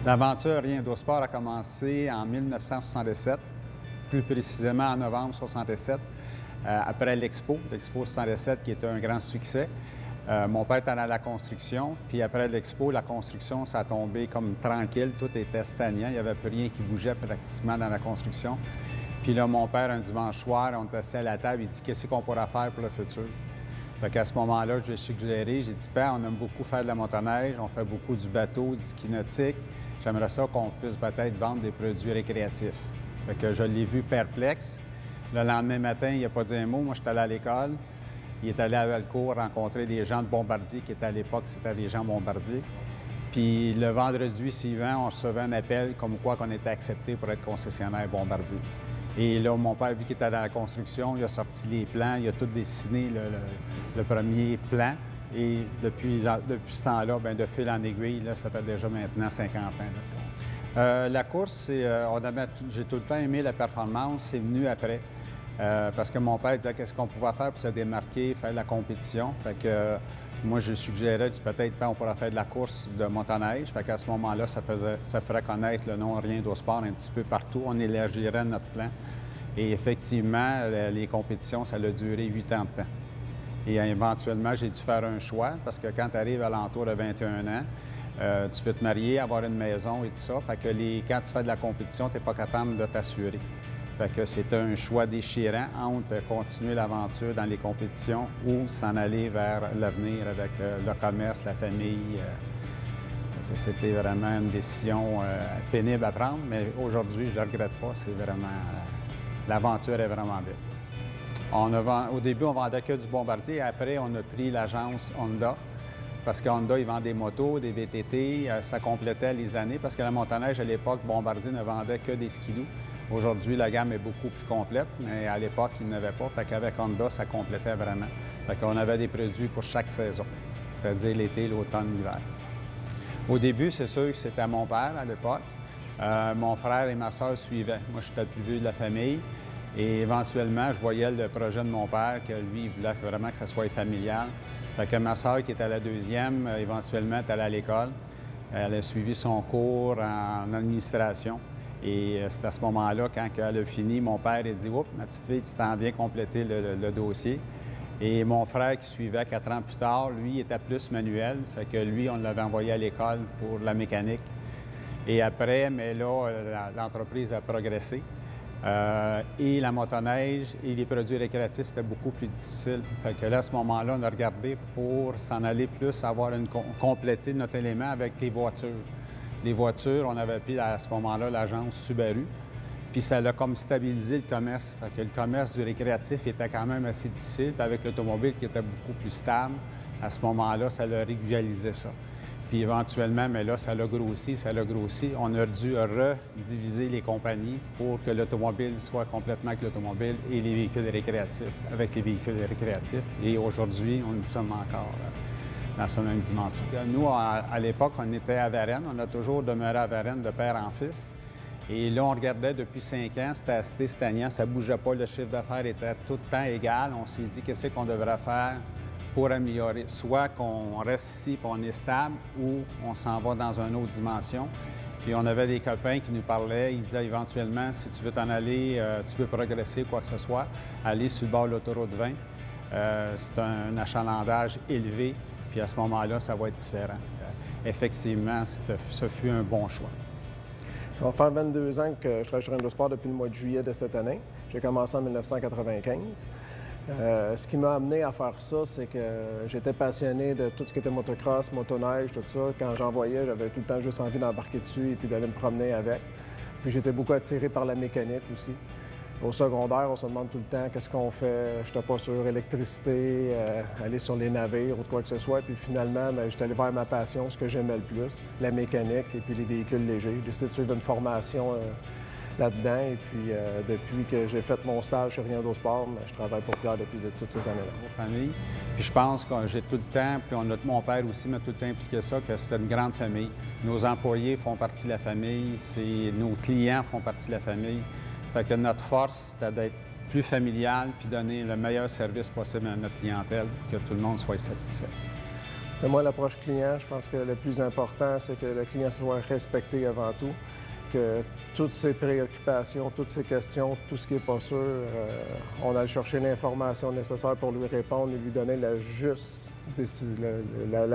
L'aventure Rien d'Au-Sport a commencé en 1967, plus précisément en novembre 1967, après l'Expo 67 qui était un grand succès. Mon père était dans la construction, puis après l'Expo, la construction, ça a tombé comme tranquille, tout était stagnant, il n'y avait plus rien qui bougeait pratiquement dans la construction. Puis là, mon père, un dimanche soir, on était assis à la table, il dit « Qu'est-ce qu'on pourra faire pour le futur? » Fait qu'à ce moment-là, je lui ai suggéré, j'ai dit « Père, on aime beaucoup faire de la motoneige, on fait beaucoup du bateau, du ski nautique. J'aimerais ça qu'on puisse peut-être vendre des produits récréatifs. » Fait que je l'ai vu perplexe. Le lendemain matin, il n'a pas dit un mot. Moi, j'étais allé à l'école. Il est allé à Valcourt rencontrer des gens de Bombardier, qui étaient à l'époque, c'était des gens Bombardier. Puis le vendredi suivant, on recevait un appel comme quoi qu'on était accepté pour être concessionnaire Bombardier. Et là, mon père, vu qu'il était dans la construction, il a sorti les plans, il a tout dessiné le premier plan. Et depuis ce temps-là, bien, de fil en aiguille, là, ça fait déjà maintenant 50 ans. La course, j'ai tout le temps aimé la performance, c'est venu après. Parce que mon père disait qu'est-ce qu'on pouvait faire pour se démarquer, faire de la compétition. Fait que moi, je suggérais peut-être on pourrait faire de la course de motoneige. Fait qu'à ce moment-là, ça ferait connaître le nom Rien d'Au-Sport un petit peu partout. On élargirait notre plan. Et effectivement, les compétitions, ça a duré 8 ans de temps. Et éventuellement, j'ai dû faire un choix parce que quand tu arrives à l'entour de 21 ans, tu veux te marier, avoir une maison et tout ça. Fait que quand tu fais de la compétition, tu n'es pas capable de t'assurer. Fait que c'était un choix déchirant entre continuer l'aventure dans les compétitions ou s'en aller vers l'avenir avec le commerce, la famille. C'était vraiment une décision pénible à prendre, mais aujourd'hui, je ne le regrette pas. C'est vraiment... l'aventure est vraiment belle. Au début, on vendait que du Bombardier. Après, on a pris l'agence Honda. Parce que Honda, ils vendent des motos, des VTT. Ça complétait les années. Parce que la motoneige, à l'époque, Bombardier ne vendait que des skidoo. Aujourd'hui, la gamme est beaucoup plus complète, mais à l'époque, ils n'avaient pas. Fait qu'avec Honda, ça complétait vraiment. Fait qu'on avait des produits pour chaque saison, c'est-à-dire l'été, l'automne, l'hiver. Au début, c'est sûr que c'était mon père à l'époque. Mon frère et ma soeur suivaient. Moi, j'étais le plus vieux de la famille. Et éventuellement, je voyais le projet de mon père, que lui, il voulait vraiment que ça soit familial. Fait que ma soeur, qui était à la deuxième, éventuellement, est allée à l'école. Elle a suivi son cours en administration. Et c'est à ce moment-là, quand elle a fini, mon père a dit « Oups, ma petite fille, tu t'en viens compléter le dossier. » Et mon frère, qui suivait 4 ans plus tard, lui, était plus manuel. Fait que lui, on l'avait envoyé à l'école pour la mécanique. Et après, mais là, l'entreprise a progressé. Et la motoneige et les produits récréatifs, c'était beaucoup plus difficile. Fait que là, à ce moment-là, on a regardé pour s'en aller plus, compléter notre élément avec les voitures. Les voitures, on avait pris à ce moment-là l'agence Subaru, puis ça l'a comme stabilisé le commerce. Fait que le commerce du récréatif était quand même assez difficile, puis avec l'automobile qui était beaucoup plus stable, à ce moment-là, ça l'a régularisé ça. Puis éventuellement, mais là, ça l'a grossi, On a dû rediviser les compagnies pour que l'automobile soit complètement avec l'automobile et les véhicules récréatifs avec les véhicules récréatifs. Et aujourd'hui, on y sommes encore dans sa même dimension. Nous, à l'époque, on était à Varennes. On a toujours demeuré à Varennes de père en fils. Et là, on regardait depuis 5 ans, c'était assez stagnant, ça ne bougeait pas, le chiffre d'affaires était tout le temps égal. On s'est dit, qu'est-ce qu'on devrait faire pour améliorer? Soit qu'on reste ici et on est stable, ou on s'en va dans une autre dimension. Puis on avait des copains qui nous parlaient, ils disaient éventuellement, si tu veux t'en aller, tu veux progresser, quoi que ce soit, aller sur le bord de l'autoroute 20. C'est un achalandage élevé. Puis à ce moment-là, ça va être différent. Effectivement, ce fut un bon choix. Ça va faire 22 ans que je travaille sur Rien d'Au-Sport depuis le mois de juillet de cette année. J'ai commencé en 1995. Ce qui m'a amené à faire ça, c'est que j'étais passionné de tout ce qui était motocross, motoneige, tout ça. Quand j'en voyais, j'avais tout le temps juste envie d'embarquer dessus et puis d'aller me promener avec. Puis j'étais beaucoup attiré par la mécanique aussi. Au secondaire, on se demande tout le temps qu'est-ce qu'on fait. Je n'étais pas sûr, électricité, aller sur les navires ou quoi que ce soit. Puis finalement, j'étais allé vers ma passion, ce que j'aimais le plus, la mécanique et puis les véhicules légers. J'ai décidé de suivre une formation là-dedans. Et puis depuis que j'ai fait mon stage sur Rien d'Au-Sport, je travaille pour Pierre depuis toutes ces années-là. Famille. Puis je pense que j'ai tout le temps, puis mon père aussi m'a tout le temps impliqué ça, que c'est une grande famille. Nos employés font partie de la famille, nos clients font partie de la famille. Fait que notre force, c'était d'être plus familial puis donner le meilleur service possible à notre clientèle, que tout le monde soit satisfait. Mais moi, l'approche client, je pense que le plus important, c'est que le client soit respecté avant tout, que toutes ses préoccupations, toutes ses questions, tout ce qui n'est pas sûr, on a cherché l'information nécessaire pour lui répondre et lui donner la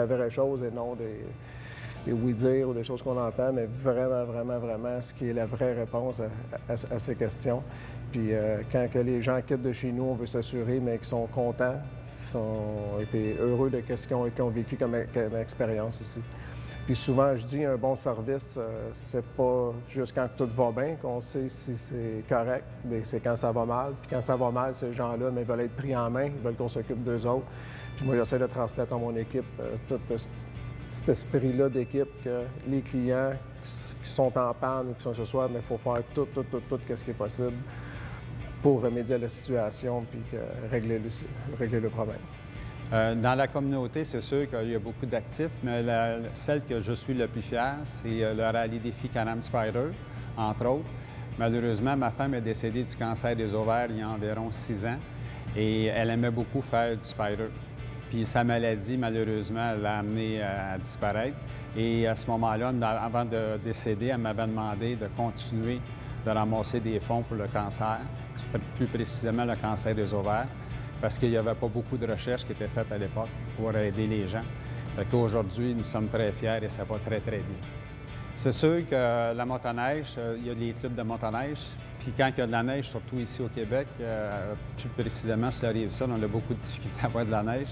vraie chose et non des oui-dire ou des choses qu'on entend, mais vraiment ce qui est la vraie réponse à ces questions. Puis quand que les gens quittent de chez nous, on veut s'assurer, mais qu'ils sont contents, ont été heureux de ce qu'ils ont vécu comme expérience ici. Puis souvent, je dis, un bon service, c'est pas juste quand tout va bien qu'on sait si c'est correct, mais c'est quand ça va mal. Puis quand ça va mal, ces gens-là, mais veulent être pris en main, ils veulent qu'on s'occupe d'eux autres. Puis moi, j'essaie de transmettre à mon équipe tout cet esprit-là d'équipe que les clients qui sont en panne ou qui sont ce soir, mais il faut faire tout ce qui est possible pour remédier à la situation puis régler le problème. Dans la communauté, c'est sûr qu'il y a beaucoup d'actifs, mais celle que je suis le plus fier, c'est le Rallye Défi Can-Am Spyder, entre autres. Malheureusement, ma femme est décédée du cancer des ovaires il y a environ 6 ans et elle aimait beaucoup faire du Spyder. Puis sa maladie, malheureusement, l'a amenée à disparaître. Et à ce moment-là, avant de décéder, elle m'avait demandé de continuer de ramasser des fonds pour le cancer, plus précisément le cancer des ovaires, parce qu'il n'y avait pas beaucoup de recherches qui étaient faites à l'époque pour aider les gens. Fait qu'aujourd'hui, nous sommes très fiers et ça va très bien. C'est sûr que la motoneige, il y a des clubs de motoneige, puis quand il y a de la neige, surtout ici au Québec, plus précisément sur la Rive-Sud, on a beaucoup de difficultés à avoir de la neige.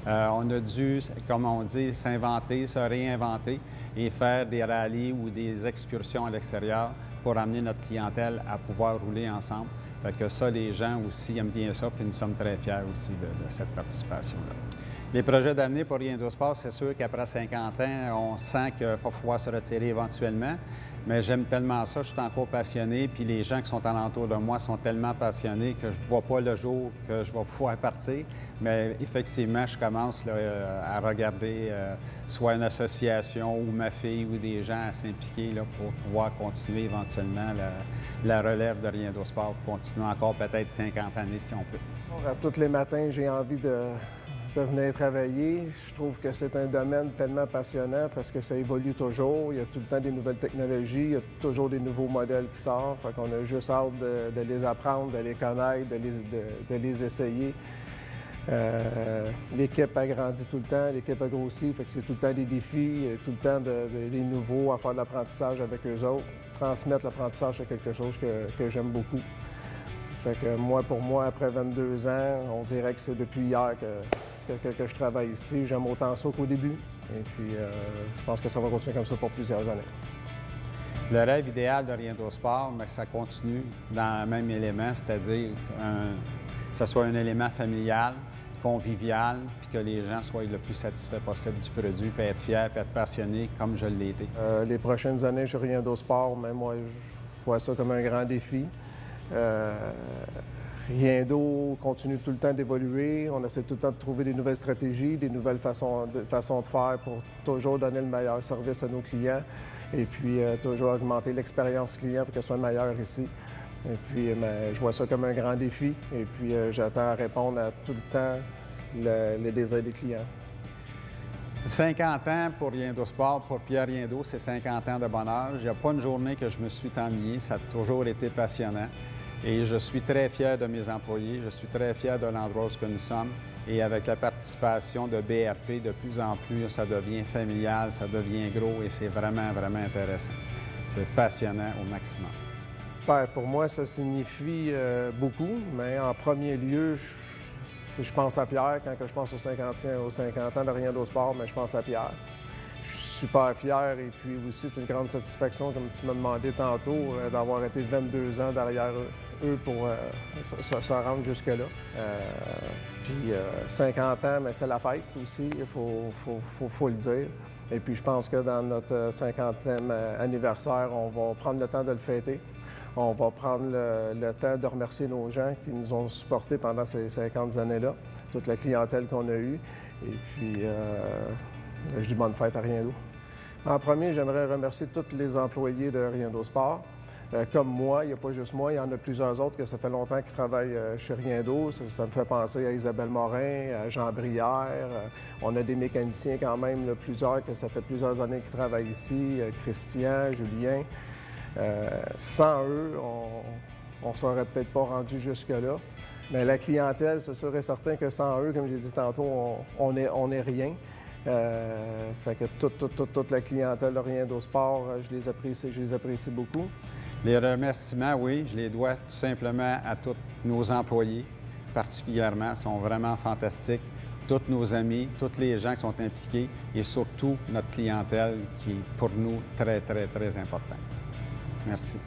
On a dû, comme on dit, s'inventer, se réinventer et faire des rallyes ou des excursions à l'extérieur pour amener notre clientèle à pouvoir rouler ensemble. Fait que ça, les gens aussi aiment bien ça, puis nous sommes très fiers aussi de cette participation-là. Les projets d'avenir pour Riendo Sport, c'est sûr qu'après 50 ans, on sent qu'il va pouvoir se retirer éventuellement, mais j'aime tellement ça, je suis encore passionné, puis les gens qui sont alentour de moi sont tellement passionnés que je ne vois pas le jour que je vais pouvoir partir, mais effectivement, je commence là, à regarder soit une association ou ma fille ou des gens à s'impliquer pour pouvoir continuer éventuellement la relève de Riendo Sport, pour continuer encore peut-être 50 années si on peut. À tous les matins, j'ai envie de venir travailler. Je trouve que c'est un domaine tellement passionnant parce que ça évolue toujours. Il y a tout le temps des nouvelles technologies, il y a toujours des nouveaux modèles qui sortent. Fait qu'on a juste hâte de les apprendre, de les connaître, de les essayer. L'équipe a grandi tout le temps, l'équipe a grossi, fait que c'est tout le temps des défis, tout le temps des nouveaux à faire de l'apprentissage avec eux autres. Transmettre l'apprentissage, c'est quelque chose que j'aime beaucoup. Fait que moi, pour moi, après 22 ans, on dirait que c'est depuis hier que je travaille ici. J'aime autant ça qu'au début. Et puis, je pense que ça va continuer comme ça pour plusieurs années. Le rêve idéal de Riendo Sport, mais ça continue dans le même élément, c'est-à-dire que ce soit un élément familial, convivial, puis que les gens soient le plus satisfaits possible du produit, puis être fiers, puis être passionnés comme je l'ai été. Les prochaines années chez Riendo Sport, mais moi, je vois ça comme un grand défi. Riendo continue tout le temps d'évoluer. On essaie tout le temps de trouver des nouvelles stratégies, des nouvelles façons de faire pour toujours donner le meilleur service à nos clients et puis toujours augmenter l'expérience client pour qu'elle soit meilleure ici. Et puis, je vois ça comme un grand défi et puis j'attends à répondre à tout le temps les désirs des clients. 50 ans pour Riendo Sport, pour Pierre Riendo, c'est 50 ans de bonheur. Il n'y a pas une journée que je me suis ennuyé, ça a toujours été passionnant. Et je suis très fier de mes employés, je suis très fier de l'endroit où nous sommes. Et avec la participation de BRP, de plus en plus, ça devient familial, ça devient gros et c'est vraiment intéressant. C'est passionnant au maximum. Bien, pour moi, ça signifie beaucoup, mais en premier lieu, je pense à Pierre. Quand je pense aux 50 ans de Riendo Sport, mais je pense à Pierre. Je suis super fier et puis aussi, c'est une grande satisfaction, comme tu m'as demandé tantôt, d'avoir été 22 ans derrière eux pour se rendre jusque-là. Puis 50 ans, mais c'est la fête aussi, il faut le dire. Et puis je pense que dans notre 50e anniversaire, on va prendre le temps de le fêter. On va prendre le temps de remercier nos gens qui nous ont supportés pendant ces 50 années-là, toute la clientèle qu'on a eue. Et puis, je dis bonne fête à Riendo. En premier, j'aimerais remercier tous les employés de Riendo Sport. comme moi, il n'y a pas juste moi, il y en a plusieurs autres que ça fait longtemps qu'ils travaillent chez Riendo. Ça me fait penser à Isabelle Morin, à Jean Brière. On a des mécaniciens quand même, là, plusieurs, que ça fait plusieurs années qu'ils travaillent ici. Christian, Julien. Sans eux, on ne serait peut-être pas rendu jusque-là. Mais la clientèle, c'est sûr et certain que sans eux, comme j'ai dit tantôt, on est rien. Fait que toute la clientèle de Riendo Sport, je les apprécie beaucoup. Les remerciements, oui, je les dois tout simplement à tous nos employés, particulièrement, ils sont vraiment fantastiques. Tous nos amis, tous les gens qui sont impliqués et surtout notre clientèle qui est pour nous très, très, très importante. Merci.